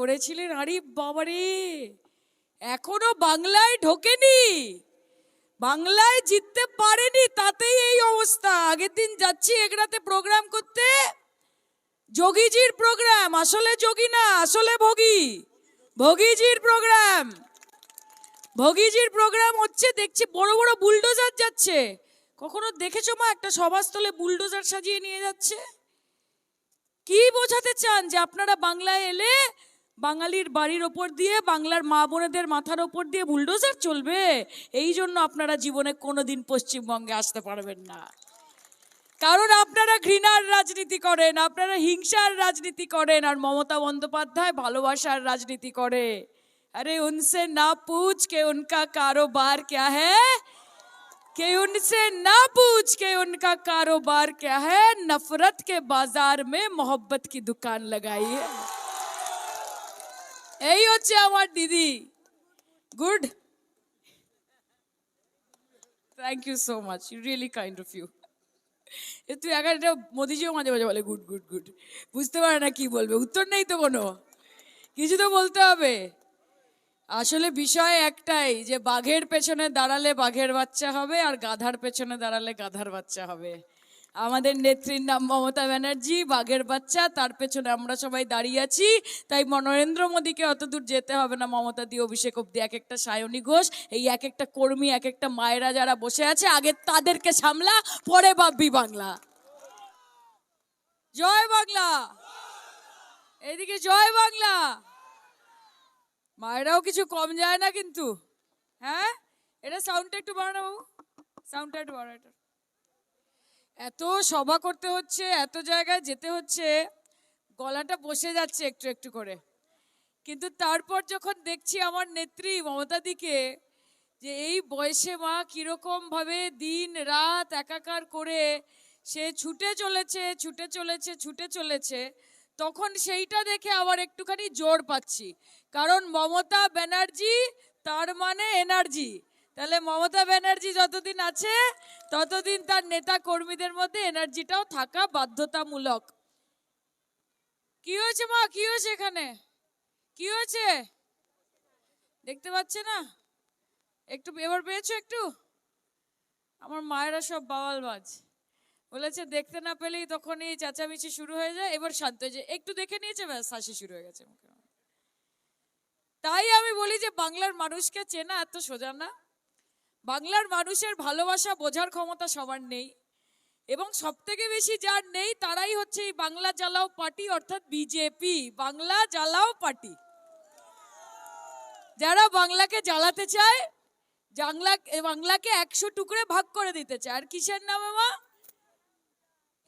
করেছিলেন, আরে বাবারে, এখনো বাংলায় ঢোকেনি, বাংলায় জিততে পারেনি, তাতেই এই অবস্থা। আগের দিন যাচ্ছি এগরাতে প্রোগ্রাম করতে, যোগীজির প্রোগ্রাম, আসলে যোগী না, আসলে ভোগী, ভোগীজির প্রোগ্রাম, ভোগীজির প্রোগ্রাম হচ্ছে, দেখছি বড় বড় বুলডোজার যাচ্ছে। কখনো দেখেছো মা একটা সভাস্থলে বুলডোজার সাজিয়ে নিয়ে যাচ্ছে? কি বোঝাতে চান যে আপনারা বাংলায় এলে বাঙালির বাড়ির ওপর দিয়ে, বাংলার মা বোনেদের মাথার ওপর দিয়ে বুলডোজার চলবে? এই জন্য আপনারা জীবনে কোনোদিন পশ্চিমবঙ্গে আসতে পারবেন না, কারণ আপনারা ঘৃণার রাজনীতি করেন, আপনারা হিংসার রাজনীতি করেন, আর মমতা বন্দ্যোপাধ্যায় ভালোবাসার রাজনীতি করে। अरे उनसे ना पूछ के उनका कारोबार क्या है, कि उनसे ना पूछ के उनका कारोबार क्या है, नफरत के बाजार में मोहब्बत की दुकान लगाई है। এই হচ্ছে আমার দিদি। Good, thank you so much, really kind of you. তুই একটা মোদিজিও মাঝে মাঝে বলে গুড গুড গুড, বুঝতে পারে না কি বলবে, উত্তর নেই তো কোনো, কিছু তো বলতে হবে। আসলে বিষয় একটাই, যে বাঘের পেছনে দাঁড়ালে বাঘের বাচ্চা হবে, আর গাধার পেছনে দাঁড়ালে গাধার বাচ্চা হবে। আমাদের নেত্রীর নাম মমতা ব্যানার্জি, বাঘের বাচ্চা, তার পেছনে আমরা সবাই দাঁড়িয়ে আছি। তাই নরেন্দ্র মোদীকে অত দূর যেতে হবে না, মমতা দিয়ে অভিষেক অব্দি এক একটা সায়নী ঘোষ, এই এক একটা কর্মী, এক একটা মায়েরা যারা বসে আছে, আগে তাদেরকে সামলা, পরে ভাববি বাংলা। জয় বাংলা, এদিকে জয় বাংলা। মায়েরাও কিছু কম যায় না কিন্তু, হ্যাঁ। এটা সাউন্ডটা একটু বাড়ানো বাবু, সাউন্ডটা একটু বাড়ানো। এটা এত সভা করতে হচ্ছে, এত জায়গায় যেতে হচ্ছে, গলাটা বসে যাচ্ছে একটু একটু করে। কিন্তু তারপর যখন দেখছি আমার নেত্রী মমতা দিকে, যে এই বয়সে মা কিরকম ভাবে দিন রাত একাকার করে সে ছুটে চলেছে ছুটে চলেছে ছুটে চলেছে, তখন সেইটা দেখে আবার একটুখানি জোর পাচ্ছি। কারণ মমতা ব্যানার্জি তার মানে এনার্জি। তাহলে মমতা ব্যানার্জি যতদিন আছে ততদিন তার নেতা কর্মীদের মধ্যে এনার্জিটাও থাকা বাধ্যতামূলক। কি হয়েছে মা, কি হয়েছে এখানে, কি হয়েছে দেখতে পাচ্ছে না? একটু এবার পেয়েছো একটু? আমার মায়েরা সব বাওয়ালবাজ, বলেছে দেখতে না পেলেই তখনই চেঁচামেচি শুরু হয়ে যায়। এবার শান্ত হয়ে যায়, একটু দেখে নিয়েছে, ব্যাস হাসি শুরু হয়ে গেছে মুখে। তাই আমি বলি যে বাংলার মানুষকে চেনা এত সোজা না। বাংলার মানুষের ভালোবাসা বোঝার ক্ষমতা সবার নেই, এবং সব থেকে বেশি যার নেই তারাই হচ্ছে এই বাংলা জ্বালাও পার্টি, অর্থাৎ বিজেপি, বাংলা জ্বালাও পার্টি। যারা বাংলাকে জ্বালাতে চায়, বাংলাকে 100 টুকরে ভাগ করে দিতে চায়। আর কিসের নামে মা?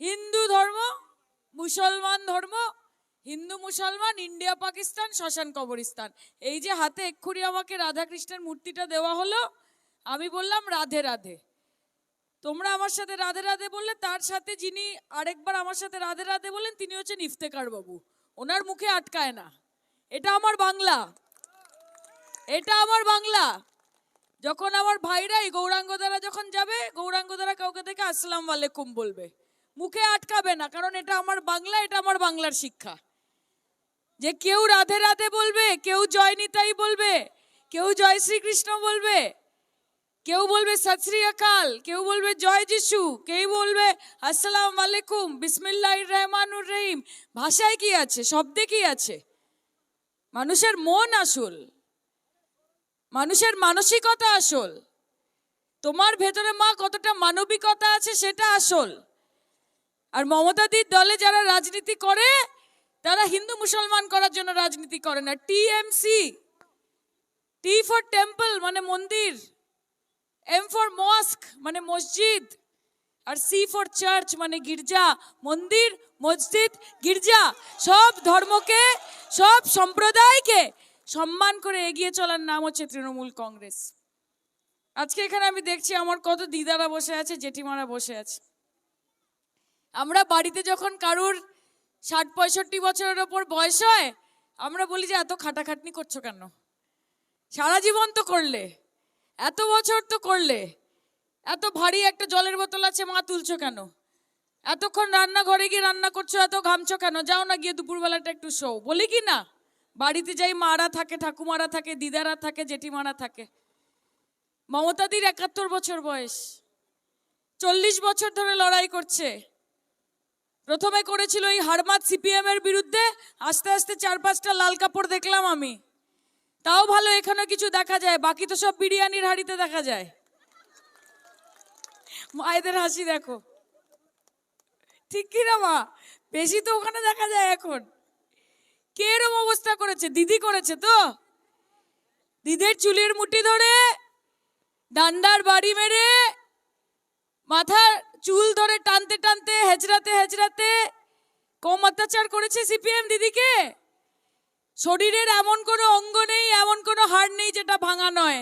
হিন্দু ধর্ম, মুসলমান ধর্ম, হিন্দু মুসলমান, ইন্ডিয়া পাকিস্তান, শ্মশান কবরস্থান। এই যে হাতে এক্ষুনি আমাকে রাধাকৃষ্ণের মূর্তিটা দেওয়া হলো, আমি বললাম রাধে রাধে, তোমরা আমার সাথে রাধে রাধে বললে, তার সাথে যিনি আরেকবার আমার সাথে রাধে রাধে বলেন তিনি হচ্ছেন ইফতেখার বাবু, ওনার মুখে আটকায় না। এটা আমার বাংলা, এটা আমার বাংলা। যখন আমার ভাইরা এই গৌরাঙ্গদারা যখন যাবে, গৌরাঙ্গদারা কাউকে দেখে আসসালামু আলাইকুম বলবে, মুখে আটকাবে না, কারণ এটা আমার বাংলা, এটা আমার বাংলার শিক্ষা। যে কেউ রাধে রাধে বলবে, কেউ জয় নিতাই বলবে, কেউ জয় শ্রীকৃষ্ণ বলবে, কেউ বলবে সত শ্রী আকাল, কেউ বলবে জয় যিশু, কেউ বলবে আসসালামু আলাইকুম, বিসমিল্লাহির রহমানুর রহিম। ভাষায় কি আছে, শব্দে কি আছে? মানুষের মন আসল, মানুষের মানসিকতা আসল। তোমার ভেতরে মা কতটা মানবিকতা আছে সেটা আসল। আর মমতাদির দলে যারা রাজনীতি করে তারা হিন্দু মুসলমান করার জন্য রাজনীতি করে না। টিএমসি, টি ফর টেম্পল মানে মন্দির, এম ফর মস্ক মানে মসজিদ, আর সি ফর চার্চ মানে গির্জা। মন্দির, মসজিদ, গির্জা, সব ধর্মকে, সব সম্প্রদায়কে সম্মান করে এগিয়ে চলার নাম হচ্ছে তৃণমূল কংগ্রেস। আজকে এখানে আমি দেখছি আমার কত দিদারা বসে আছে, জেঠিমারা বসে আছে। আমরা বাড়িতে যখন কারুর 60-65 বছরের ওপর বয়স হয়, আমরা বলি যে এত খাটাখাটনি করছো কেন, সারা জীবন তো করলে, এত বছর তো করলে, এত ভারী একটা জলের বোতল আছে মা, তুলছো কেন? এতক্ষণ রান্নাঘরে গিয়ে রান্না করছো, এত ঘামছো কেন? যাও না গিয়ে দুপুরবেলাটা একটু শো, বলি কি না? বাড়িতে যাই মারা থাকে, ঠাকুমারা থাকে, দিদারা থাকে, জেঠিমারা থাকে। মমতাদির ৭১ বছর বয়স, ৪০ বছর ধরে লড়াই করছে। প্রথমে করেছিল এই হারমাত সিপিএম এর বিরুদ্ধে, আস্তে আস্তে ৪-৫টা লাল কাপড় দেখলাম আমি। তাও ভালো এখানে কিছু দেখা যায়, বাকি তো সব বিরিয়ানির হাড়িতে দেখা যায়। মায়েদের হাসি দেখো, ঠিক কিনা মা? বেশি তো ওখানে দেখা যায় এখন। কে এরম অবস্থা করেছে? দিদি করেছে তো। দিদির চুলের মুঠি ধরে, ডান্ডার বাড়ি মেরে, মাথার চুল ধরে টানতে টানতে, হেঁচড়াতে হেঁচড়াতে কম অত্যাচার করেছে সিপিএম দিদিকে? শরীরের এমন কোনো অঙ্গ নেই, এমন কোনো হাড় নেই যেটা ভাঙা নয়।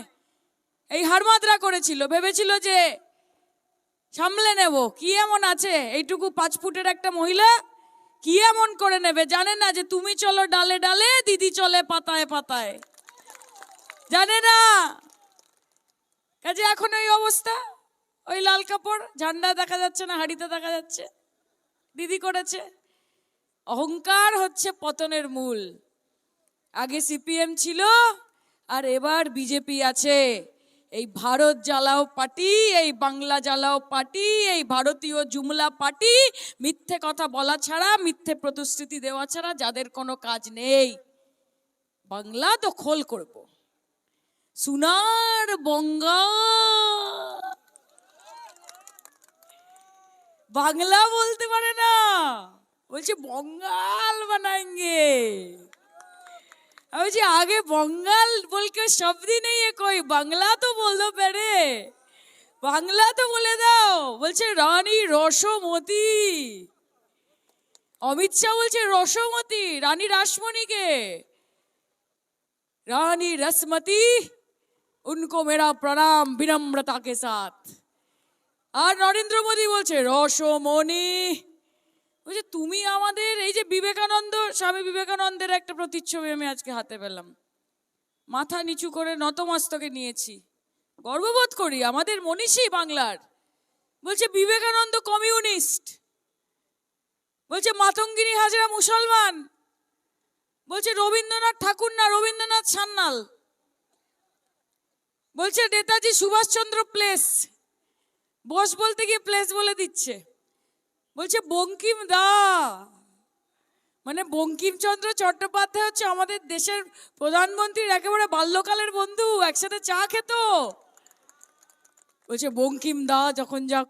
এই হারমাদরা করেছিল, ভেবেছিল যে সামলে নেব। কি এমন আছে এইটুকু 5 ফুটের একটা মহিলা, কি এমন করে নেবে? জানে না যে তুমি চলো ডালে ডালে, দিদি চলে পাতায় পাতায়। জানে না, কাজে এখন ওই অবস্থা। ওই লাল কাপড়, ঝান্ডা দেখা যাচ্ছে না, হাড়িতে দেখা যাচ্ছে। দিদি করেছে। অহংকার হচ্ছে পতনের মূল। আগে সিপিএম ছিল, আর এবার বিজেপি আছে। এই ভারত জ্বালাও পার্টি, এই বাংলা জ্বালাও পার্টি, এই ভারতীয় জুমলা পার্টি, মিথ্যে কথা বলা ছাড়া, মিথ্যে প্রতিশ্রুতি দেওয়া ছাড়া যাদের কোনো কাজ নেই। বাংলা দখল করব, সোনার বঙ্গা। বাংলা বলতে পারে না, বলছে बंगाल बनाएंगे। আমি আগে बंगाल बोल के शब्द ही नहीं है कोई, বাংলা তো বলতে পারে, বাংলা তো বলে দাও। বলছে রানী রসমতি। অমিত শাহ বলছে রসমতি, রানী রাসমণিকে। রানী रसमती, उनको मेरा प्रणाम विनम्रता के साथ। আর নরেন্দ্র মোদী বলছে রসমণি। বলছে তুমি আমাদের এই যে বিবেকানন্দ, স্বামী বিবেকানন্দের একটা প্রতিচ্ছবি আমি আজকে হাতে পেলাম। মাথা নিচু করে নতমস্তকে নিয়েছি, গর্ববোধ করি আমাদের মনীষী বাংলার। বলছে বিবেকানন্দ কমিউনিস্ট, বলছে মাতঙ্গিনী হাজরা মুসলমান, বলছে রবীন্দ্রনাথ ঠাকুর না, রবীন্দ্রনাথ সান্যাল। বলছে নেতাজি সুভাষচন্দ্র প্লেস, বস বলতে গিয়ে প্লেস বলে দিচ্ছে। বলছে বঙ্কিম দা, মানে বঙ্কিমচন্দ্র চট্টোপাধ্যায় হচ্ছে আমাদের দেশের প্রধানমন্ত্রীর একেবারে বাল্যকালের বন্ধু, একসাথে চা খেত। বলছে বঙ্কিম দা যখন যা